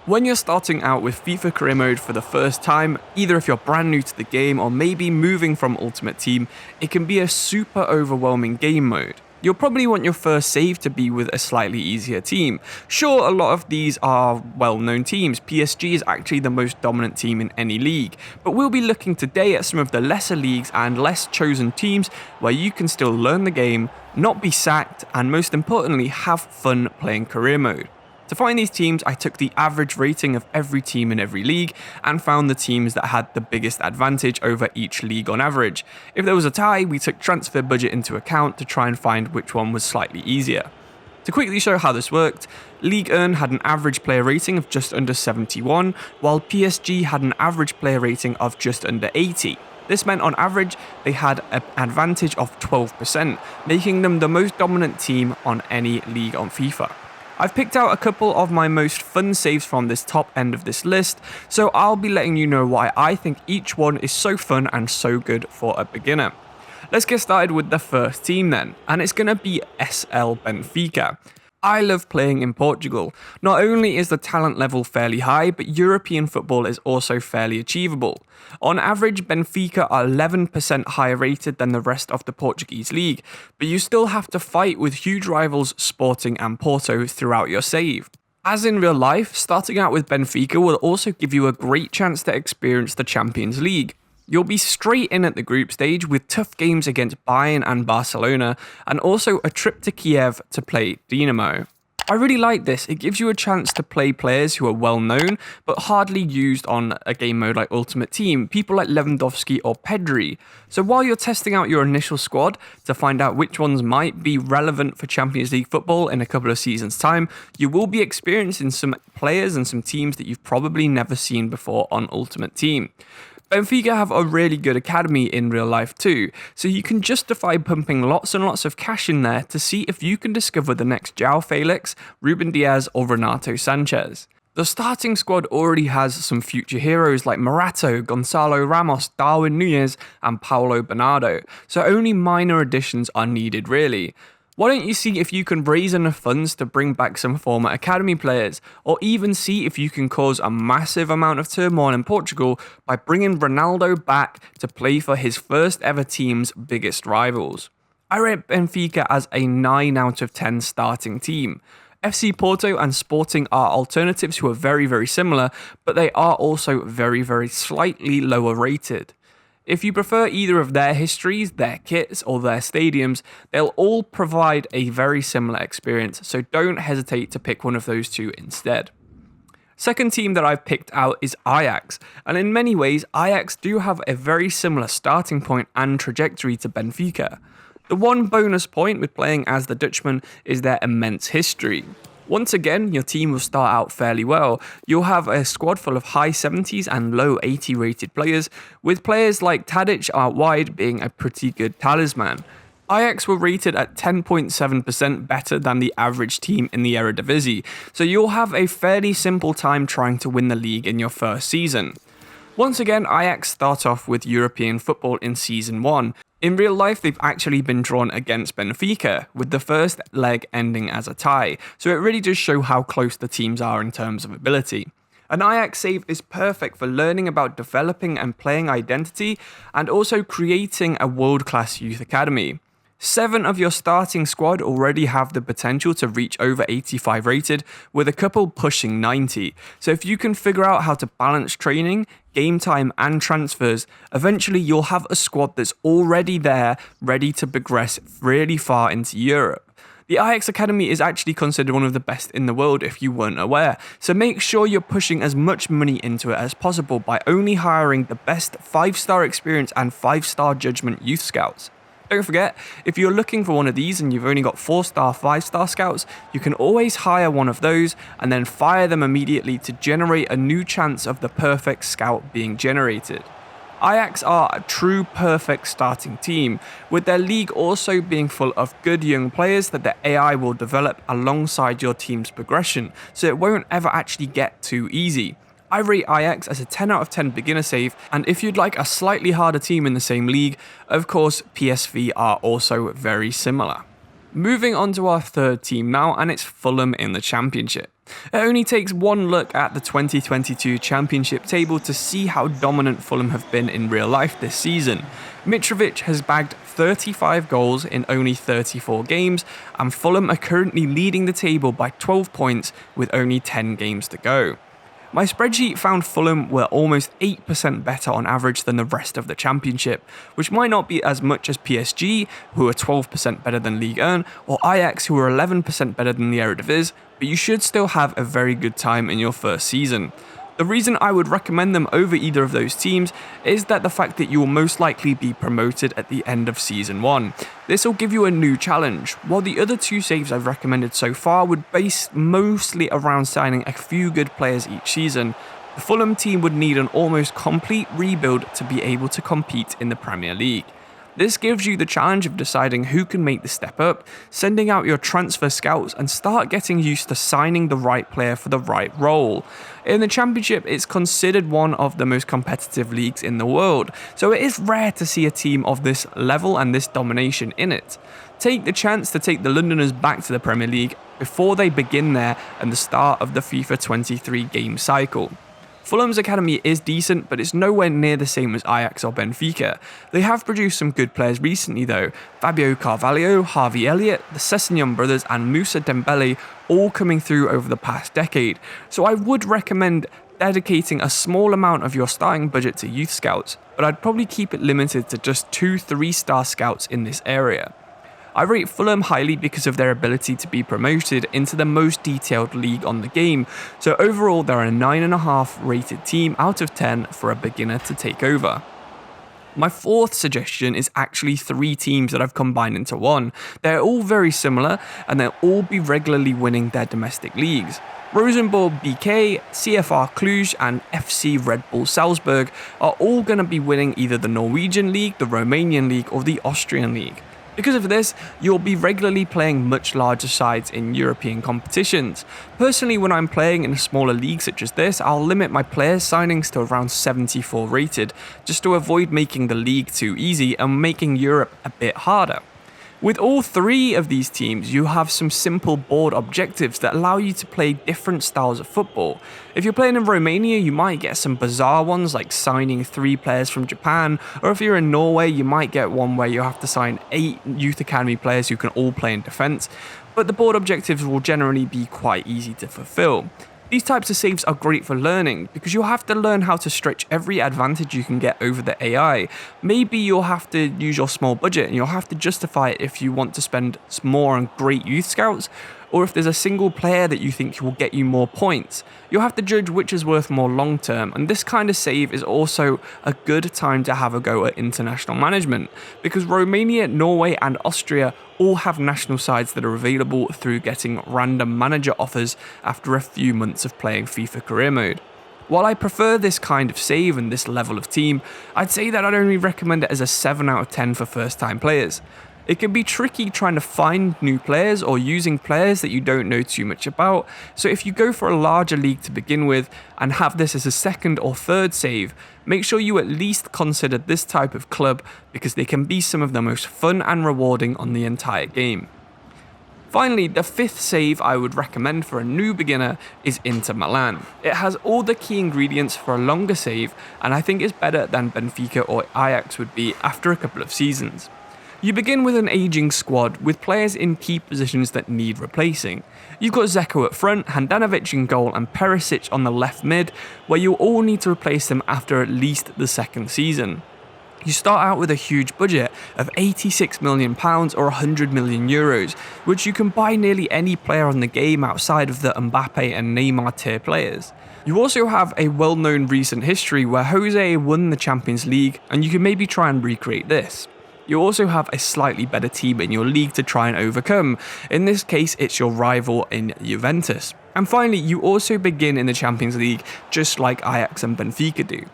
When you're starting out with FIFA Career Mode for the first time, either if you're brand new to the game or maybe moving from Ultimate Team, it can be a super overwhelming game mode. You'll probably want your first save to be with a slightly easier team. Sure, a lot of these are well-known teams. PSG is actually the most dominant team in any league, but we'll be looking today at some of the lesser leagues and less chosen teams where you can still learn the game, not be sacked, and most importantly, have fun playing Career Mode. To find these teams, I took the average rating of every team in every league and found the teams that had the biggest advantage over each league on average. If there was a tie, we took transfer budget into account to try and find which one was slightly easier. To quickly show how this worked, Ligue 1 had an average player rating of just under 71, while PSG had an average player rating of just under 80. This meant on average, they had an advantage of 12%, making them the most dominant team on any league on FIFA. I've picked out a couple of my most fun saves from this top end of this list, so I'll be letting you know why I think each one is so fun and so good for a beginner. Let's get started with the first team then, and it's going to be SL Benfica. I love playing in Portugal. Not only is the talent level fairly high, but European football is also fairly achievable. On average, Benfica are 11% higher rated than the rest of the Portuguese league, but you still have to fight with huge rivals Sporting and Porto throughout your save. As in real life, starting out with Benfica will also give you a great chance to experience the Champions League. You'll be straight in at the group stage with tough games against Bayern and Barcelona, and also a trip to Kiev to play Dinamo. I really like this. It gives you a chance to play players who are well known, but hardly used on a game mode like Ultimate Team, people like Lewandowski or Pedri. So while you're testing out your initial squad to find out which ones might be relevant for Champions League football in a couple of seasons' time, you will be experiencing some players and some teams that you've probably never seen before on Ultimate Team. Benfica have a really good academy in real life too, so you can justify pumping lots and lots of cash in there to see if you can discover the next João Felix, Ruben Dias or Renato Sanchez. The starting squad already has some future heroes like Morato, Gonçalo Ramos, Darwin Núñez and Paulo Bernardo, so only minor additions are needed really. Why don't you see if you can raise enough funds to bring back some former academy players, or even see if you can cause a massive amount of turmoil in Portugal by bringing Ronaldo back to play for his first ever team's biggest rivals. I rate Benfica as a 9 out of 10 starting team. FC Porto and Sporting are alternatives who are very similar, but they are also very slightly lower rated. If you prefer either of their histories, their kits, or their stadiums, they'll all provide a very similar experience, so don't hesitate to pick one of those two instead. Second team that I've picked out is Ajax, and in many ways, Ajax do have a very similar starting point and trajectory to Benfica. The one bonus point with playing as the Dutchman is their immense history. Once again, your team will start out fairly well. You'll have a squad full of high 70s and low 80 rated players, with players like Tadic out wide being a pretty good talisman. Ajax were rated at 10.7% better than the average team in the Eredivisie, so you'll have a fairly simple time trying to win the league in your first season. Once again, Ajax start off with European football in Season 1. In real life, they've actually been drawn against Benfica, with the first leg ending as a tie, so it really does show how close the teams are in terms of ability. An Ajax save is perfect for learning about developing and playing identity, and also creating a world-class youth academy. 7 of your starting squad already have the potential to reach over 85 rated, with a couple pushing 90. So if you can figure out how to balance training, game time and transfers, eventually you'll have a squad that's already there, ready to progress really far into Europe. The Ajax Academy is actually considered one of the best in the world if you weren't aware, so make sure you're pushing as much money into it as possible by only hiring the best 5-star experience and 5-star judgment youth scouts. Don't forget, if you're looking for one of these and you've only got 4-star, 5-star scouts, you can always hire one of those and then fire them immediately to generate a new chance of the perfect scout being generated. Ajax are a true perfect starting team, with their league also being full of good young players that the AI will develop alongside your team's progression, so it won't ever actually get too easy. I rate Ajax as a 10 out of 10 beginner save, and if you'd like a slightly harder team in the same league, of course PSV are also very similar. Moving on to our third team now, and it's Fulham in the Championship. It only takes one look at the 2022 Championship table to see how dominant Fulham have been in real life this season. Mitrovic has bagged 35 goals in only 34 games, and Fulham are currently leading the table by 12 points with only 10 games to go. My spreadsheet found Fulham were almost 8% better on average than the rest of the Championship, which might not be as much as PSG, who are 12% better than Ligue 1, or Ajax, who are 11% better than the Eredivisie, but you should still have a very good time in your first season. The reason I would recommend them over either of those teams is that the fact that you will most likely be promoted at the end of Season 1. This will give you a new challenge, while the other two saves I've recommended so far would base mostly around signing a few good players each season. The Fulham team would need an almost complete rebuild to be able to compete in the Premier League. This gives you the challenge of deciding who can make the step up, sending out your transfer scouts, and start getting used to signing the right player for the right role. In the Championship, it's considered one of the most competitive leagues in the world, so it is rare to see a team of this level and this domination in it. Take the chance to take the Londoners back to the Premier League before they begin there and the start of the FIFA 23 game cycle. Fulham's academy is decent, but it's nowhere near the same as Ajax or Benfica. They have produced some good players recently though, Fabio Carvalho, Harvey Elliott, the Sessegnon brothers and Moussa Dembele all coming through over the past decade, so I would recommend dedicating a small amount of your starting budget to youth scouts, but I'd probably keep it limited to just 2-3 star scouts in this area. I rate Fulham highly because of their ability to be promoted into the most detailed league on the game, so overall they're a 9.5 rated team out of 10 for a beginner to take over. My fourth suggestion is actually 3 teams that I've combined into one. They're all very similar and they'll all be regularly winning their domestic leagues. ROSENBORG BK, CFR CLUJ and FC Red Bull Salzburg are all going to be winning either the Norwegian League, the Romanian League or the Austrian League. Because of this, you'll be regularly playing much larger sides in European competitions. Personally, when I'm playing in a smaller league such as this, I'll limit my players signings to around 74 rated, just to avoid making the league too easy and making Europe a bit harder. With all 3 of these teams, you have some simple board objectives that allow you to play different styles of football. If you're playing in Romania, you might get some bizarre ones like signing 3 players from Japan, or if you're in Norway, you might get one where you have to sign 8 youth academy players who can all play in defence, but the board objectives will generally be quite easy to fulfill. These types of saves are great for learning because you'll have to learn how to stretch every advantage you can get over the AI. Maybe you'll have to use your small budget and you'll have to justify it if you want to spend more on great youth scouts, or if there's a single player that you think will get you more points. You'll have to judge which is worth more long term, and this kind of save is also a good time to have a go at international management, because Romania, Norway and Austria all have national sides that are available through getting random manager offers after a few months of playing FIFA Career Mode. While I prefer this kind of save and this level of team, I'd say that I'd only recommend it as a 7 out of 10 for first time players. It can be tricky trying to find new players or using players that you don't know too much about, so if you go for a larger league to begin with and have this as a second or third save, make sure you at least consider this type of club because they can be some of the most fun and rewarding on the entire game. Finally, the 5th save I would recommend for a new beginner is Inter Milan. It has all the key ingredients for a longer save, and I think it's better than Benfica or Ajax would be after a couple of seasons. You begin with an ageing squad with players in key positions that need replacing. You've got Zeko up front, Handanovic in goal and Perisic on the left mid, where you'll all need to replace them after at least the second season. You start out with a huge budget of £86 million or €100 million, which you can buy nearly any player on the game outside of the Mbappe and Neymar tier players. You also have a well-known recent history where Jose won the Champions League, and you can maybe try and recreate this. You also have a slightly better team in your league to try and overcome. In this case, it's your rival in Juventus. And finally, you also begin in the Champions League just like Ajax and Benfica do.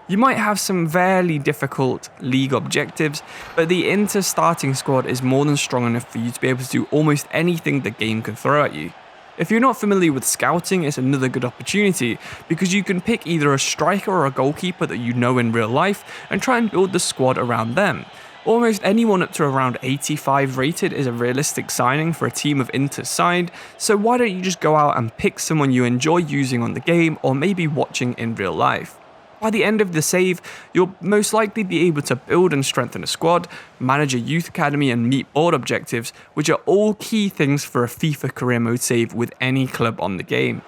You might have some fairly difficult league objectives, but the Inter starting squad is more than strong enough for you to be able to do almost anything the game can throw at you. If you're not familiar with scouting, it's another good opportunity because you can pick either a striker or a goalkeeper that you know in real life and try and build the squad around them. Almost anyone up to around 85 rated is a realistic signing for a team of Inter's side, so why don't you just go out and pick someone you enjoy using on the game or maybe watching in real life. By the end of the save, you'll most likely be able to build and strengthen a squad, manage a youth academy and meet board objectives, which are all key things for a FIFA Career Mode save with any club on the game.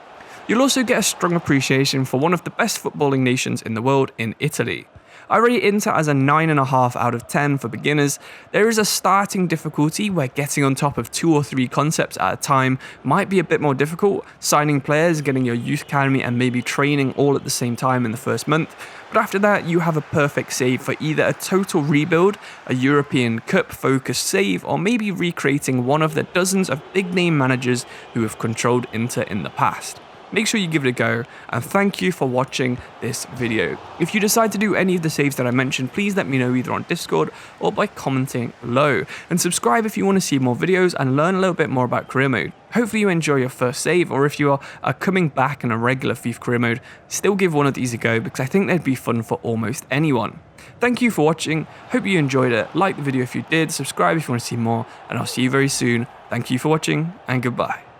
You'll also get a strong appreciation for one of the best footballing nations in the world in Italy. I rate Inter as a 9.5 out of 10 for beginners. There is a starting difficulty where getting on top of 2 or 3 concepts at a time might be a bit more difficult, signing players, getting your youth academy and maybe training all at the same time in the first month, but after that you have a perfect save for either a total rebuild, a European Cup focused save, or maybe recreating one of the dozens of big name managers who have controlled Inter in the past. Make sure you give it a go, and thank you for watching this video. If you decide to do any of the saves that I mentioned, please let me know either on Discord or by commenting below. And subscribe if you want to see more videos and learn a little bit more about Career Mode. Hopefully you enjoy your first save, or if you are coming back in a regular FIFA Career Mode, still give one of these a go because I think they'd be fun for almost anyone. Thank you for watching, hope you enjoyed it, like the video if you did, subscribe if you want to see more, and I'll see you very soon. Thank you for watching, and goodbye.